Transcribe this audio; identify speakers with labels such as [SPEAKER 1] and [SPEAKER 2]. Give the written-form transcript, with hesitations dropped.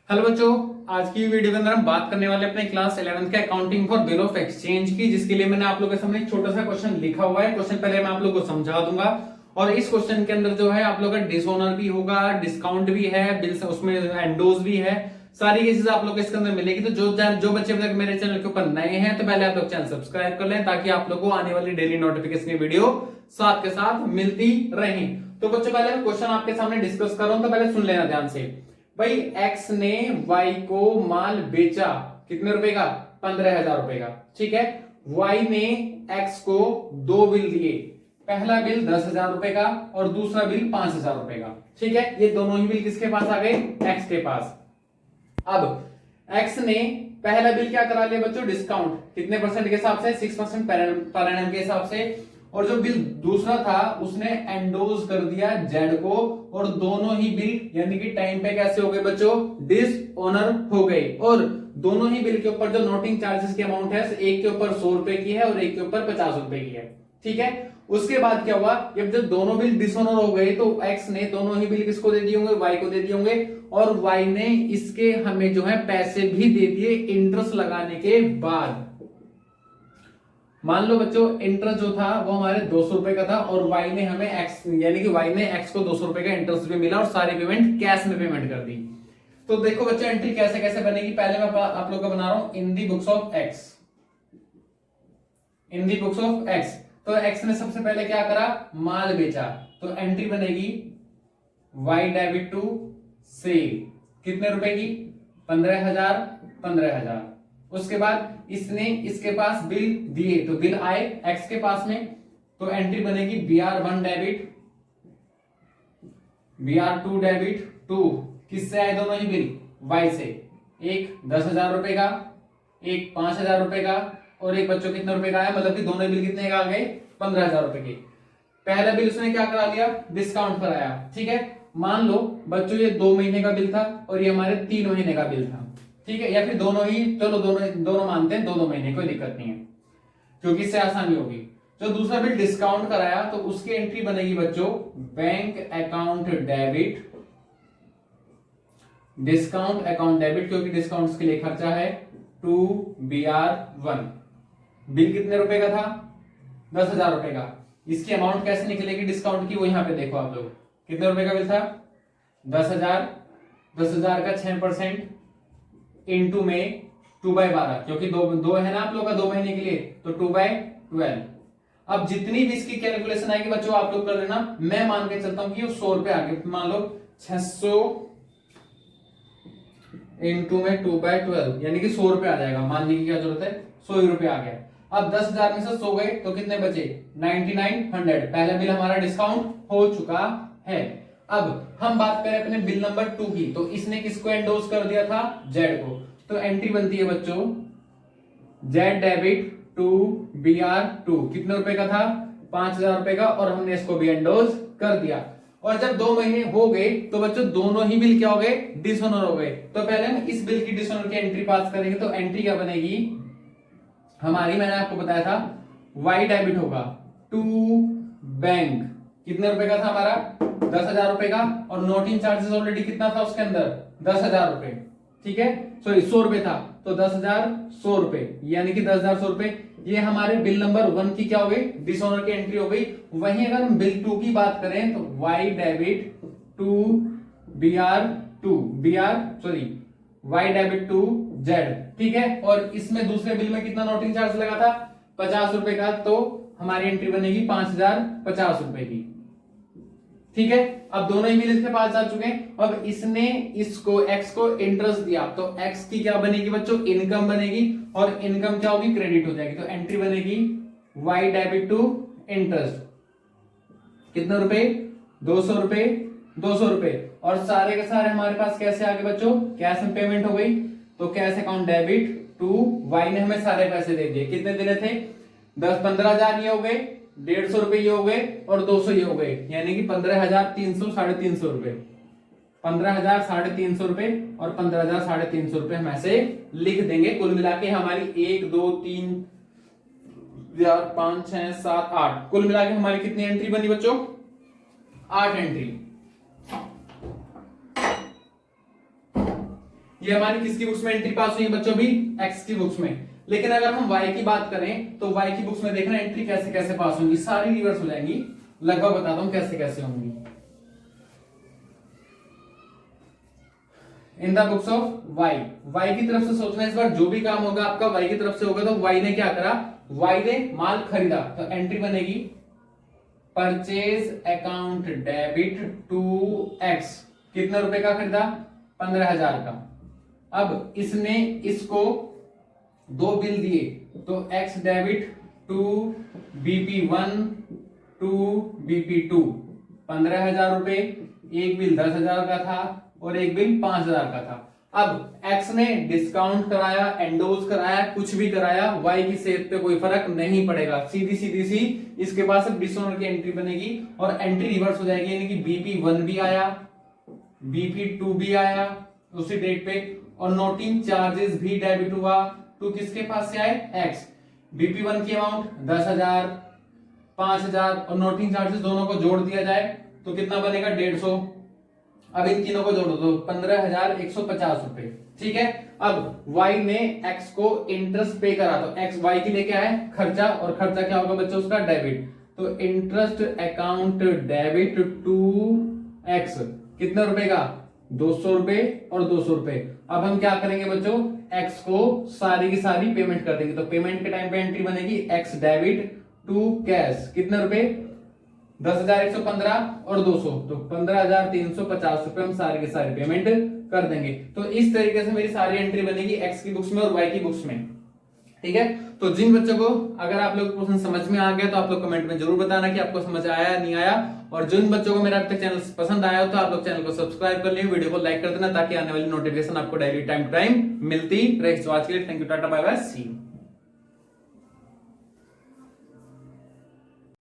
[SPEAKER 1] Hello बच्चों, आज की वीडियो के अंदर हम बात करने वाले अपने क्लास 11th के accounting for bill of exchange की, जिसके लिए मैंने आप लोगों के सामने एक छोटा सा क्वेश्चन लिखा हुआ है। क्वेश्चन पहले मैं आप लोगों को समझा दूंगा और इस क्वेश्चन के अंदर जो है आप लोगों का डिसऑनर भी होगा, डिस्काउंट भी है, बिल उसमें एंडोज भी है, सारी ये चीजें आप लोग को इसके अंदर मिलेगी। तो जो बच्चे अभी तक मेरे चैनल के ऊपर नए हैं तो पहले आप लोग चैनल सब्सक्राइब कर लें ताकि आप लोग को आने वाली डेली नोटिफिकेशन की वीडियो साथ के साथ मिलती रहे। तो बच्चों पहले मैं क्वेश्चन आपके सामने डिस्कस कर रहा हूं, तो पहले सुन लेना ध्यान से। भाई एक्स ने वाई को माल बेचा कितने रुपए का? 15,000 रुपए का। ठीक है, वाई ने एक्स को दो बिल दिए, पहला बिल 10,000 रुपए का और दूसरा बिल 5,000 रुपए का। ठीक है, ये दोनों ही बिल किसके पास आ गए? एक्स के पास। अब एक्स ने पहला बिल क्या करा लिया बच्चों? डिस्काउंट कितने परसेंट के हिसाब से? 6% पर एनम के हिसाब से। और जो बिल दूसरा था उसने एंडोज कर दिया जेड को, और दोनों ही बिल यानी कि टाइम पे कैसे हो गए बच्चों? डिसऑनर हो गए। और दोनों ही बिल के ऊपर जो नोटिंग चार्जेस की अमाउंट है, एक के ऊपर 100 रुपए की है और एक के ऊपर 50 रुपए की है। ठीक है, उसके बाद क्या हुआ? जब दोनों बिल डिसऑनर हो गए तो एक्स ने दोनों ही बिल किसको दे दिए होंगे? वाई को दे दिए होंगे, और वाई ने इसके हमें जो है पैसे भी दे दिए इंटरेस्ट लगाने के बाद। मान लो बच्चों इंटरेस्ट जो था वो हमारे 200 रुपए का था और वाई ने हमें एक्स यानी कि वाई ने एक्स को 200 रुपए का इंटरेस्ट भी मिला और सारी पेमेंट कैश में पेमेंट कर दी। तो देखो बच्चों एंट्री कैसे कैसे बनेगी। पहले मैं आप लोग का बना रहा हूं in the books of X. In the books of X, तो एक्स ने सबसे पहले क्या करा? माल बेचा। तो एंट्री बनेगी वाई डेबिट टू सेल कितने रुपए की? 15,000 15,000। उसके बाद इसने इसके पास बिल दिए तो बिल आए एक्स के पास में, तो एंट्री बनेगी BR1 debit BR2 debit to. किससे आए दोनों ही बिल? वाई से। एक 10,000 रुपए का, एक 5,000 रुपए का, और एक बच्चों कितने रुपए का आया? मतलब कि दोनों बिल कितने का आ गए? 15,000 रुपए के। पहला बिल उसने क्या करा लिया? डिस्काउंट कराया। ठीक है, मान लो बच्चों ये 2 महीने का बिल था और ये हमारे 3 महीने का बिल था। ठीक है, या फिर दोनों ही, चलो दोनों मानते हैं, 2 महीने, कोई दिक्कत नहीं है क्योंकि इससे आसानी होगी। जो दूसरा बिल डिस्काउंट कराया तो उसकी एंट्री बनेगी बच्चों bank account debit, discount account debit, क्योंकि डिस्काउंट के लिए खर्चा है, टू BR1। बिल कितने रुपए का था? 10,000 रुपए का। इसकी अमाउंट कैसे निकलेगी डिस्काउंट की? वो यहां पे देखो आप लोग, कितने रुपए का बिल था? 10,000। 10,000 का 6% इंटू में 2/12, क्योंकि दो है ना आप लोग का 2 महीने के लिए, तो 2/12। अब जितनी भी इसकी कैलकुलेशन आएगी बच्चों आप लोग कर लेना। मैं मान के चलता हूं कि 100 रुपए आ गए। मान लो 600 इंटू में 2/12 यानी कि 100 रुपए आ जाएगा। मानने की क्या जरूरत है? 100 रुपए आ गया। अब 10,000 में से 100 गए तो कितने बचे? 9900। पहला बिल हमारा डिस्काउंट हो चुका है। अब हम बात करें अपने बिल नंबर 2 की, तो इसने किसको एंडोज कर दिया था? जेड को। तो एंट्री बनती है बच्चों जेड डेबिट टू BR2 कितने रुपए का था? 5,000 रुपए का, और हमने इसको भी एंडोज कर दिया। और जब 2 महीने हो गए तो बच्चों दोनों ही बिल क्या हो गए? डिसऑनर हो गए। तो पहले हम इस बिल की डिसऑनर की एंट्री पास करेंगे। तो एंट्री क्या बनेगी हमारी? मैंने आपको बताया था वाई डेबिट होगा टू बैंक, कितने रुपए का था हमारा? 10,000 रुपए का, और नोटिंग चार्जेस ऑलरेडी कितना था उसके अंदर? 10,000 रुपए। ठीक है, सॉरी 100 रुपए था, तो 10,000 100 रुपए यानी कि 10,000 100 रुपए। ये हमारे बिल नंबर 1 की क्या हो गई? डिसऑनर की एंट्री हो गई। वहीं अगर हम बिल 2 की बात करें तो Y debit to Y debit to Z. ठीक है, और इसमें दूसरे बिल में कितना नोटिंग चार्ज लगा था? 50 रुपए का, तो हमारी एंट्री बनेगी 5,050 रुपए की। ठीक है, अब दोनों ही बिल इसके पास जा चुके हैं। अब इसने इसको एक्स को इंटरेस्ट दिया, तो एक्स की क्या बनेगी बच्चों? इनकम बनेगी, और इनकम क्या होगी? क्रेडिट हो जाएगी। तो एंट्री बनेगी वाई डेबिट टू इंटरेस्ट, कितने रुपए? 200 रुपए, 200 रुपए। और सारे के सारे हमारे पास कैसे आ गए बच्चों? कैश में पेमेंट हो गई। तो cash account debit to Y ने हमें सारे पैसे दे दिए। कितने देने थे? 15,000 ये हो गए, 150 रुपए ये हो गए, और 200 ये हो गए, यानी कि 15,300 350 रुपए। 15,000 350 रुपए और 15,000 350 रुपए हम ऐसे लिख देंगे। कुल मिला के हमारी 1 2 3 4 5 6 7 8, कुल मिला के हमारी कितनी एंट्री बनी बच्चों? 8 एंट्री। ये हमारी किसकी बुक्स में एंट्री पास हुई है बच्चों? भी एक्स की बुक्स में। लेकिन अगर हम वाई की बात करें तो वाई की बुक्स में देखना एंट्री कैसे कैसे पास होंगी, सारी रिवर्स हो जाएंगी। लगभग बताता हूं कैसे कैसे होंगी। In the books of Y, Y की तरफ से सोचना इस बार, जो भी काम होगा आपका वाई की तरफ से होगा। तो वाई ने क्या करा? वाई ने माल खरीदा, तो एंट्री बनेगी purchase account debit to X. कितने रुपए का खरीदा? 15,000 का। अब इसने इसको 2 बिल दिए, तो x debit to BP1 to BP2, 15,000 रुपए। एक बिल 10,000 का था और एक बिल 5,000 का था। अब एक्स ने डिस्काउंट कराया, एंडोज कराया, कुछ भी कराया, वाई की सेहत पे कोई फर्क नहीं पड़ेगा। सीधी सीधी सी इसके पास अब डिसऑनर की एंट्री बनेगी और एंट्री रिवर्स हो जाएगी, यानी कि BP1 भी आया, BP2 भी आया उसी डेट पे, और नोटिंग चार्जेस भी डेबिट हुआ। तो किसके पास से आए? एक्स। BP1 की अमाउंट 10,000, 5,000 और नोटिंग चार्जेस दोनों को जोड़ दिया जाए तो कितना बनेगा? 150। अब इन तीनों को जोड़ो तो 15,150 रुपए। ठीक है। अब y ने x को इंटरेस्ट पे करा, तो x y की लेके आए खर्चा, और खर्चा क्या होगा बच्चों? उसका डेबिट। तो interest account debit to x कितने रुपए का? 200 रुपए और 200 रुपए। अब हम क्या करेंगे बच्चों? x को सारी की सारी पेमेंट कर देंगे। तो पेमेंट के टाइम पे एंट्री बनेगी x डेबिट टू कैश। कितने रुपए? 10,115 और 200, तो 15,350 रुपए हम सारी की सारी पेमेंट कर देंगे। तो इस तरीके से मेरी सारी एंट्री बनेगी एक्स की बुक्स में और वाई की बुक्स में। ठीक है। तो जिन बच्चों को अगर आप लोग क्वेश्चन समझ में आ गया तो आप लोग कमेंट में जरूर बताना कि आपको समझ आया या नहीं आया। और जिन बच्चों को मेरा अब तक चैनल पसंद आया हो तो आप लोग चैनल को सब्सक्राइब कर लीजिए, वीडियो को लाइक कर देना, ताकि आने वाली नोटिफिकेशन आपको डेली टाइम टू टाइम मिलती रहे। आज के लिए thank you, tata bye bye, see you.